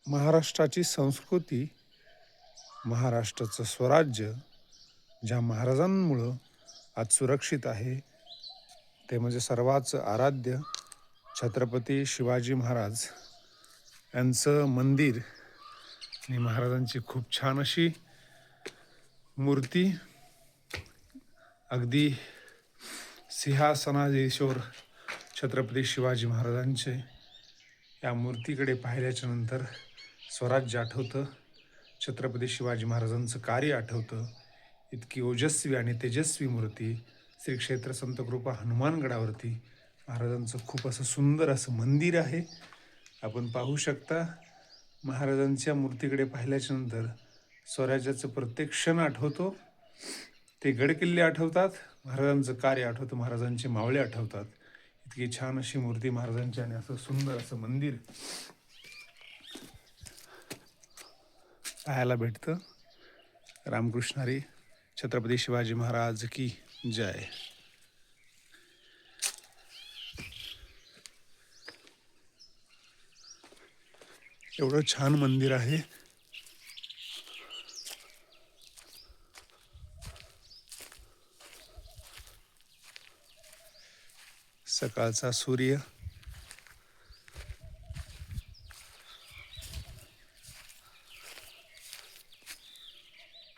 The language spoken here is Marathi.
महाराष्ट्राची संस्कृती, महाराष्ट्राचं स्वराज्य ज्या महाराजांमुळं आज सुरक्षित आहे ते म्हणजे सर्वांच आराध्य छत्रपती शिवाजी महाराज यांचं मंदिर आणि महाराजांची खूप छान अशी मूर्ती, अगदी सिंहासनाधीश्वर छत्रपती शिवाजी महाराजांचे या मूर्तीकडे पाहिल्याच्या नंतर स्वराज्य आठवतं, छत्रपती शिवाजी महाराजांचं कार्य आठवतं. इतकी ओजस्वी आणि तेजस्वी मूर्ती श्री क्षेत्र संतकृपा हनुमानगडावरती महाराजांचं खूप असं सुंदर असं मंदिर आहे. आपण पाहू शकता. महाराजांच्या मूर्तीकडे पाहिल्याच्या नंतर स्वराज्याचं प्रत्येक क्षण आठवतो. ते गडकिल्ले आठवतात, महाराजांचं कार्य आठवतं, महाराजांचे मावळे आठवतात. इतकी छान अशी मूर्ती महाराजांची आणि असं सुंदर असं मंदिर पाहायला भेटतं. रामकृष्णारी छत्रपती शिवाजी महाराज की जय. एवढं छान मंदिर आहे. सकाळचा सूर्य